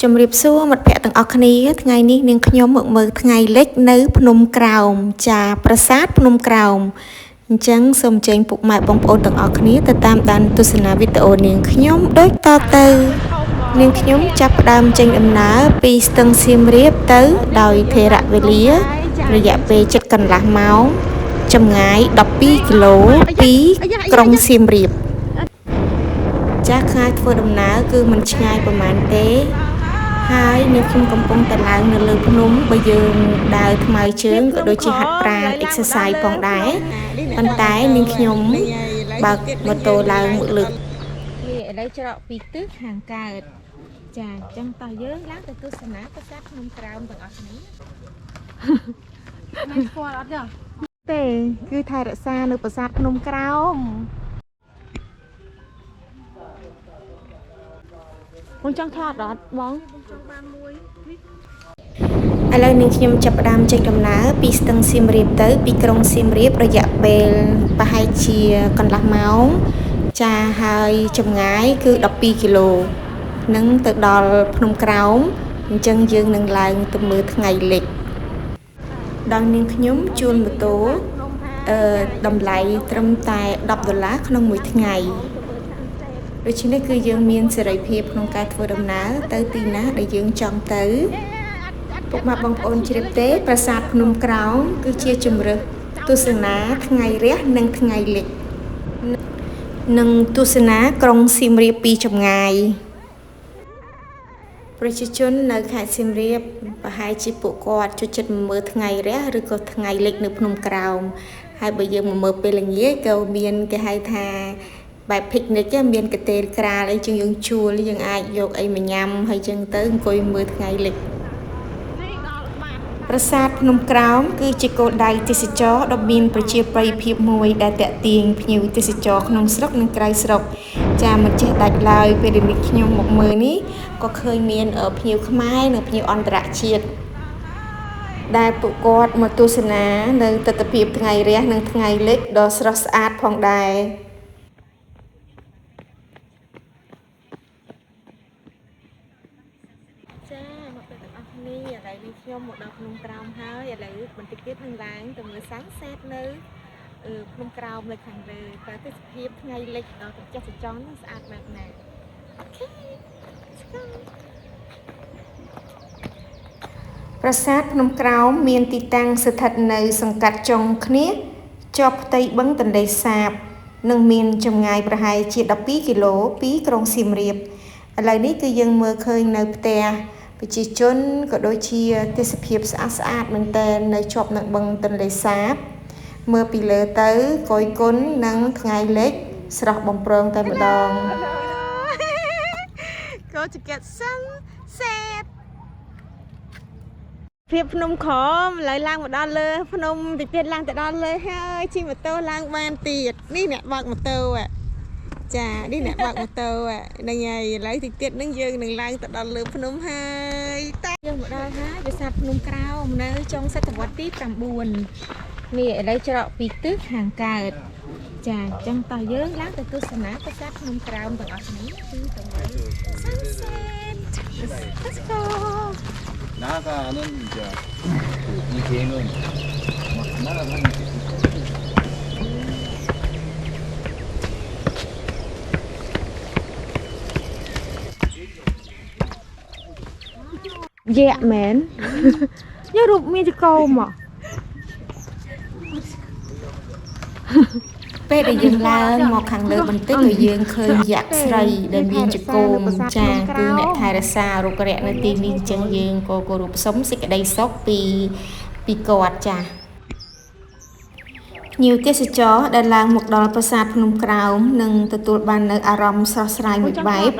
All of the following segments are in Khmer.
ជំរាបសួរមិត្តភក្តិទាំងអស់គ្នាថ្ងៃនេះនាងខ្ញុំមកមើលថ្ងៃលិចនៅភ្នំក្រោមចាប្រាសាទភ្នំក្រោមអញ្ចឹងសូមអញ្ជើញពុកម៉ែបងប្អូនទាំងអស់គ្នាទៅតាមដានទស្សនាវីដេអូនាងខ្ញុំដូចតទៅនាងខ្ញុំចាប់ផ្ដើមចេញដំណើរពីស្ទឹងសៀមរាបទៅដោយថេរវេលារយៈពេលជិតកន្លះម៉ោងចម្ងាយ12គីឡូពីក្រុងសៀមរាបចាស់ខាយធ្វើដំណើរគឺមិនឆ្ងាយប្រហែលទេហើយនាងខ្ញុំកំពុងតែឡើងនៅលើភ្នំបើយើងដើរថ្មើរជើងក៏ដូចជាហាត់ប្រាណ exercise ផងដែរប៉ុន្តែនាងខ្ញុំបើកម៉ូតូឡើងមួយលើកនេះឥឡូវច្រកពីទិសខាងកើតចាអញ្ចឹងតោះយើងឡើងទៅទស្សនាប្រាសាទភ្នំក្រោមទាំងអស់គ្នាមិនស្គាល់អត់ទេគឺថែរក្សានៅប្រាសាទភ្នំក្រោមបងចង់ថតអត់បងចង់បានមួយឥឡូវនាងខ្ញុំចាប់ផ្ដើមចេញដំណើរពីស្ទឹងសៀមរាបទៅពីក្រុងសៀមរាបរយៈពេលប្រហែលជាកន្លះម៉ោងចាហើយចម្ងាយគឺ12គីឡូនឹងទៅដល់ភ្នំក្រោមអញ្ចឹងយើងនឹងឡើងទៅមើលថ្ងៃលិចដល់នាងខ្ញុំជួលម៉ូតូតម្លៃត្រឹមតែ$10ក្នុងមួយថ្ងៃដូច្នេះគឺយើងមានសេរីភាពក្នុងការធ្វើដំណើរទៅទីណាដែលយើងចង់ទៅពុកម៉ែបងប្អូនជ្រាបទេប្រាសាទភ្នំក្រោមគឺជាជម្រើសទស្សនាថ្ងៃរះនិងថ្ងៃលិចនិងទស្សនាក្រុងសៀមរាបពីចម្ងាយប្រជាជននៅខេត្តសៀមរាបប្រហែលជាពួកគាត់ចូលចិត្តមើលថ្ងៃរះឬក៏ថ្ងៃលិចនៅភ្នំក្រោមហើយបើយើងមកមើលពេលល្ងាចក៏មានគេហៅថាបែប picnic មានកន្ទេលក្រាលអីជាងយើងជួលយើងអាចយកអីមកញ៉ាំហើយចឹងទៅអង្គុយមើលថ្ងៃលិចប្រាសាទភ្នំក្រោមគឺជាគោលដៅទេសចរដ៏មានប្រជាប្រិយភាពមួយដែលទាក់ទាញភ្ញៀវទេសចរក្នុងស្រុកនិងក្រៅស្រុកចាមិនចេះដាច់ឡើយពេលដែលខ្ញុំមកមើលនេះក៏ឃើញមានភ្ញៀវខ្មែរនិងភ្ញៀវអន្តរជាតិដែលពួកគាត់មកទស្សនានៅទិដ្ឋភាពថ្ងៃរះនិងថ្ងៃលិចដ៏ស្រស់ស្អាតផងដែរនេះឥឡូវនេះខ្ញុំមកដល់ភ្នំក្រោមហើយឥឡូវបន្តិចទៀតនឹងឡើងទៅមើល sunset នៅភ្នំក្រោមនៅខាងលើតើទេសភាពថ្ងៃលិចដ៏ត្រចះត្រចង់ស្អាតបែបណាអូខេប្រាសាទភ្នំក្រោមមានទីតាំងស្ថិតនៅសង្កាត់ចុងគ្នាជាប់ផ្ទៃបឹងទន្លេសាបនិងមានចម្ងាយប្រហែលជា12គីឡូពីក្រុងសៀមរាបឥឡូវនេះគឺយើងមើលឃើញនៅផ្ទះប្រជាជនក៏ដូចជាទេសភាពស្អាតស្អាតមែនតើនៅជាប់នឹងបឹងទន្លេសាបមើលពីលើទៅកយគុណនិងថ្ងៃលិចស្រស់បំព្រងតែម្ដង Go to get sunset ភាពភ្នំក្រោមឥឡូវឡើងមកដល់លើភ្នំតិចទៀតឡើងទៅដល់លើហើយជិះម៉ូតូឡើងបានទៀតនេះអ្នកបើកម៉ូតូចានេះអ្នកបើកម៉ូតូហ្នឹងហើយឥឡូវតិចទៀតហ្នឹងយើងនឹងឡើងទៅដល់លើភ្នំហើយតែយើងមកដល់ហើយប្រាសាទភ្នំក្រោមនៅចុងសតវត្សទី9នេះឥឡូវច្រកពីទិសខាងកើតចាអញ្ចឹងតោះយើងឡើងទៅទស្សនាប្រាសាទភ្នំក្រោមទាំងអស់គ្នាគឺទៅមើល sunset let's go 나가는 이제 이 개는 막 날아다니는 dạ mến nhớ rụt mi cho câu mà ពេលដែលយើងឡើងមកខាងលើបន្តិចគឺយើងឃើញយក្សស្រីដែលមានចង្គមចាគឺអ្នកថែរក្សារុក្ខរៈនៅទីនេះអញ្ចឹងយើងក៏គោរពសុំសេចក្តីសុខពីគាត់ចាភ្ញៀវទេសចរដែលឡើងមកដល់ប្រាសាទភ្នំក្រោមនឹងទទួលបាននៅអារម្មណ៍ស្រស់ស្រាយមួយបែប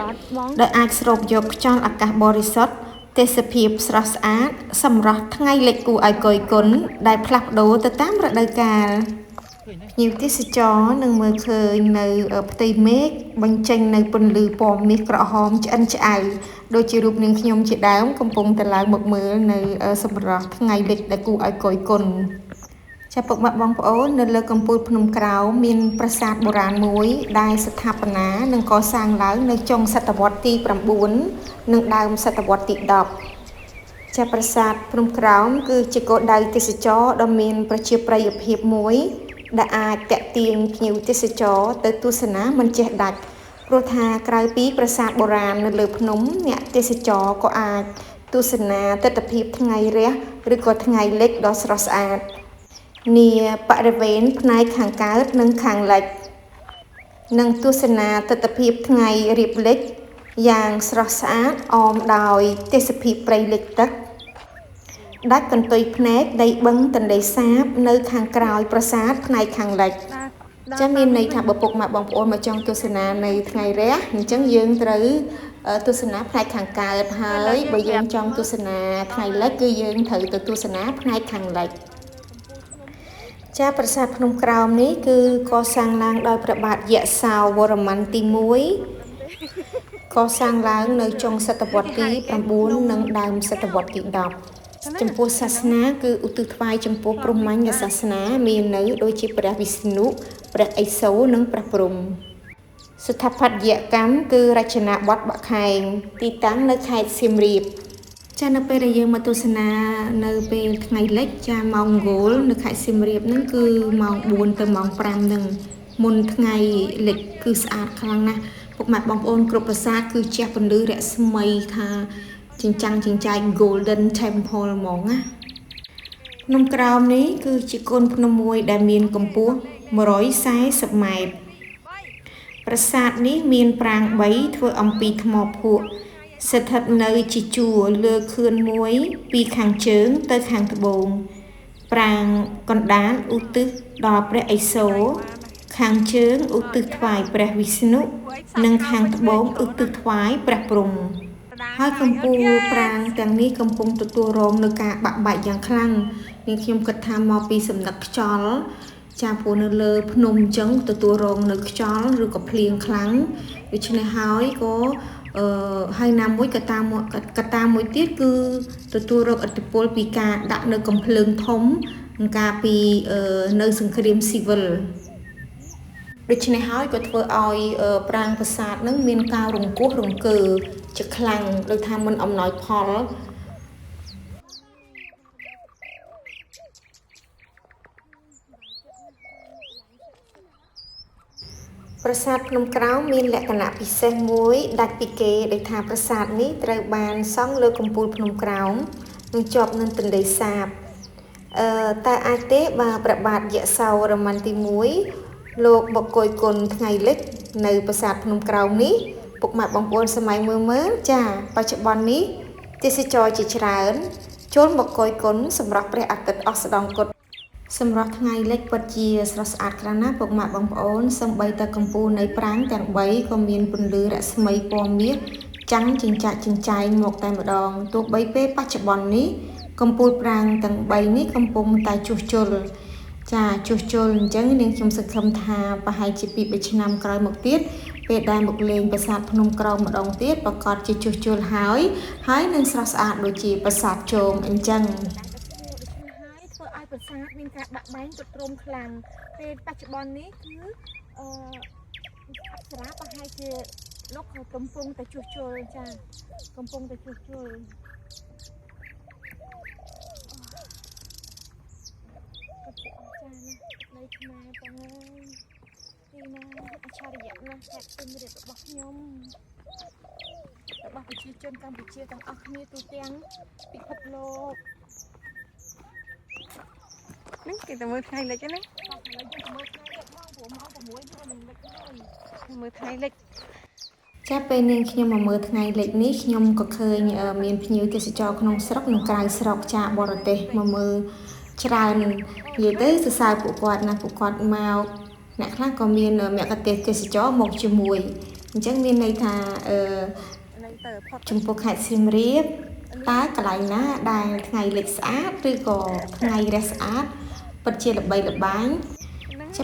ដែលអាចស្រូបយកខ្យល់អាកាសបរិសុទ្ធទេសភាពស្រស់ស្អាតសម្រស់ថ្ងៃលិចគួរឲ្យគយគន់ដែលផ្លាស់ប្ដូរទៅតាមរដូវកាលភ្ញៀវទេសចរនឹងមើលឃើញនៅផ្ទៃមេឃបញ្ចេញនៅពន្លឺពណ៌មាសក្រហមឆ្អិនឆ្អៅដូចជារូបនាងខ្ញុំជាដើមកំពុងតែឡើងមកមើលនៅសម្រស់ថ្ងៃលិចដែលគួរឲ្យគយគន់ ពុកម៉ែបងប្អូននៅលើកំពូលភ្នំក្រោមមានប្រាសាទបុរាណមួយដែលស្ថាបនានិងកសាងឡើងនៅចុងសតវត្សទី9និងដើមសតវត្សទី10ប្រាសាទភ្នំក្រោមគឺជាគោលដៅទេសចរដ៏មានប្រជាប្រិយភាពមួយដែលអាចទាក់ទាញភ្ញៀវទេសចរទៅទស្សនាមិនចេះដាច់ព្រោះថាក្រៅពីប្រាសាទបុរាណនៅលើភ្នំអ្នកទេសចរក៏អាចទស្សនាទិដ្ឋភាពថ្ងៃរះឬក៏ថ្ងៃលិចដ៏ស្រស់ស្អាតនាបរិវេណផ្នែកខាងកើតនិងខាងលិចនិងទស្សនាទិដ្ឋភាពថ្ងៃរៀបលិចយ៉ាងស្រស់ស្អាតអមដោយទេសភាពព្រៃលិចទឹកដាច់កន្ទុយភ្នែកដីបឹងទន្លេសាបនៅខាងក្រោយប្រាសាទផ្នែកខាងលិចចាំមានន័យថាបើពុកម៉ែបងប្អូនមកចង់ទស្សនានៅថ្ងៃរះអញ្ចឹងយើងត្រូវទស្សនាផ្នែកខាងកើតហើយបើយើងចង់ទស្សនាថ្ងៃលិចគឺយើងត្រូវទៅទស្សនាផ្នែកខាងលិចប្រាសាទភ្នំក្រោមនេះគឺកសាងឡើងដោយព្រះបាទយសោវរ្ម័នទី1កសាងឡើងនៅចុងសតវត្សទី9និងដើមសតវត្សទី10ចំពោះសាសនាគឺឧទ្ទិសថ្វាយចំពោះព្រហ្មញ្ញសាសនាមាននៅដូចជាព្រះវិស្ណុព្រះឥសូរនិងព្រះព្រហ្មស្ថាបត្យកម្មគឺរចនាបថបាក់ខែងទីតាំងនៅខេត្តសៀមរាបនៅពេលដែលយើងមកទស្សនានៅពេលថ្ងៃលិចម៉ោងហ្គោលនៅខេត្តសៀមរាបហ្នឹងគឺម៉ោង4ទៅម៉ោង5ហ្នឹងមុនថ្ងៃលិចគឺស្អាតខ្លាំងណាស់ពុកម៉ែបងប្អូនគ្រប់ប្រាសាទគឺជះពន្លឺរស្មីថាចិញ្ចាំងចិញ្ចែង Golden Temple ហ្មងណាភ្នំក្រោមនេះគឺជាកូនភ្នំមួយដែលមានកម្ពស់140ម៉ែត្រប្រាសាទនេះមានប្រាង្គ3ធ្វើអំពីថ្មភក់ស្ថិតនៅជាជួរលើខឿនមួយពីខាងជើងទៅខាងត្បូងប្រាង្គកណ្ដាលឧទ្ទិសដល់ព្រះឥសូរខាងជើងឧទ្ទិសថ្វាយព្រះវិស្ណុនិងខាងត្បូងឧទ្ទិសថ្វាយព្រះព្រហ្មហើយកំពូលប្រាង្គទាំងនេះកំពុងទទួលរងនឹងការបាក់បែកយ៉ាងខ្លាំងនាងខ្ញុំគិតថាមកពីសំណឹកខ្យល់ព្រោះនៅលើភ្នំអញ្ចឹងទទួលរងនៅខ្យល់ឬក៏ភ្លៀងខ្លាំងដូច្នេះហើយក៏ហើយណាមួយកត្តាមួយទៀតគឺទទួលរងឥទ្ធិពលពីការដាក់នៅកំភ្លើងធំនិងការពីនៅសង្គ្រាមស៊ីវិលដូច្នេះហើយក៏ធ្វើឲ្យប្រាង្គប្រាសាទនឹងមានការរង្គោះរង្គើជាខ្លាំងដូចថាមិនអំណោយផលប្រាសាទភ្នំក្រោមមានលក្ខណៈពិសេសមួយដាច់ពីគេដោយថាប្រាសាទនេះត្រូវបានសង់លើកំពូលភ្នំក្រោមនិងជាប់នឹងទន្លេសាបតែអាចទេបើព្រះបាទយសោវរ្ម័នទី1លោកបកគយគុណថ្ងៃលិចនៅប្រាសាទភ្នំក្រោមនេះពុកម៉ែបងប្អូនសម័យមើលបច្ចុប្បន្ននេះទេសចរជាច្រើនចូលបកគយគុណសម្រាប់ព្រះអាទិត្យអស្តង្គតសម្រាប់ថ្ងៃលិចពិតជាស្រស់ស្អាតខ្លាំងណាស់ពុកម៉ែបងប្អូនសូម្បីតែកំពូលនៃប្រាង្គទាំង3ក៏មានពន្លឺរស្មីពណ៌មាសចាំងចិញ្ចាក់ចិញ្ចែងមកតែម្ដងទោះបីពេលបច្ចុប្បន្ននេះកំពូលប្រាង្គទាំង3នេះកំពុងតែជួសជុលជួសជុលអញ្ចឹងនាងខ្ញុំសង្ឃឹមថាប្រហែលជា2-3ឆ្នាំក្រោយមកទៀតពេលដែលមកលេងប្រាសាទភ្នំក្រោមម្ដងទៀតប្រកាសជាជួសជុលហើយនឹងស្រស់ស្អាតដូចជាប្រាសាទជោមអញ្ចឹងធ្វើឲ្យប្រាសាទមានការបាក់បែកទ្រុឌទ្រោមខ្លាំងពេលបច្ចុប្បន្ននេះគឺអប្សរាប្រហែលជាលោកកំពុងតែជួសជុលកំពុងតែជួសជុលនៅខ្មែរបងអើយទីណាអច្ឆរិយៈណាស់ខេត្តសៀមរាបរបស់ខ្ញុំរបស់ប្រជាជនកម្ពុជាទាំងអស់គ្នាទូទាំងពិភពលោកនេះគេទៅមើលថ្ងៃលិចណាមើលថ្ងៃលិចពេលនាងខ្ញុំមកមើលថ្ងៃលិចនេះខ្ញុំក៏ឃើញមានភ្ញៀវទេសចរក្នុងស្រុកនិងក្រៅស្រុកបរទេសមកមើលច្រើននិយាយទៅសរសើរពួកគាត់ណាពួកគាត់មកអ្នកខ្លះក៏មានមគ្គុទ្ទេសក៍ទេសចរមកជាមួយអញ្ចឹងមានន័យថាចំពោះខេត្តសៀមរាបតើកន្លែងណាដែលថ្ងៃលិចស្អាតឬក៏ថ្ងៃរះស្អាតពិតជាល្បីល្បាញ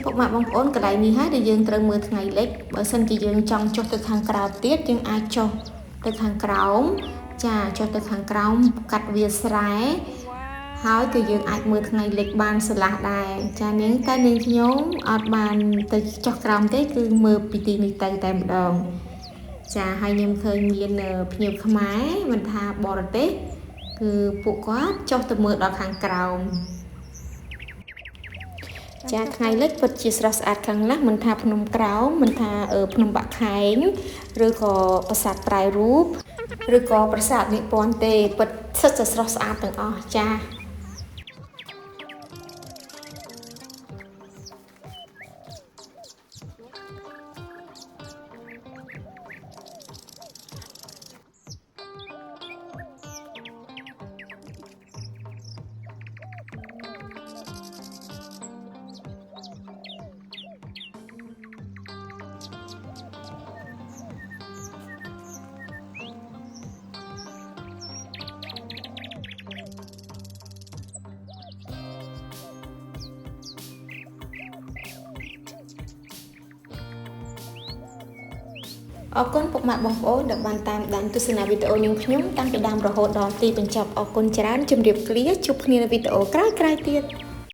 ពុកម៉ែបងប្អូនកន្លែងនេះហើយដែលយើងត្រូវមើលថ្ងៃលិចបើសិនជាយើងចង់ចុះទៅខាងក្រៅទៀតយើងអាចចុះទៅខាងក្រោមចុះទៅខាងក្រោមកាត់វាលស្រែហ ហើយគឺយើងអាចមើលថ្ងៃលិចបានស្រឡះដែរចានាងតែនាងខ្ញុំអត់បានទៅចុះក្រោមទេគឺមើលពីទីនេះទៅតែម្ដងចាហើយខ្ញុំឃើញមានភ្ញៀវខ្មែរមិនថាបរទេសគឺពួកគាត់ចុះទៅមើលដល់ខាងក្រោមចាថ្ងៃលិចពិតជាស្រស់ស្អាតខ្លាំងណាស់មិនថាភ្នំក្រោមមិនថាភ្នំបាក់ខែងឬក៏ប្រាសាទប្រៃរូបឬក៏ប្រាសាទនិពន្ធទេពិតសិតតែស្រស់ស្អាតទាំងអស់ចាអរគុណពុកម៉ែបងប្អូនដែលបានតាមដានទស្សនាវីដេអូនាងខ្ញុំតាំងពីដើមរហូតដល់ទីបញ្ចប់អរគុណច្រើនជម្រាបលាជួបគ្នានៅវីដេអូក្រោយៗទៀត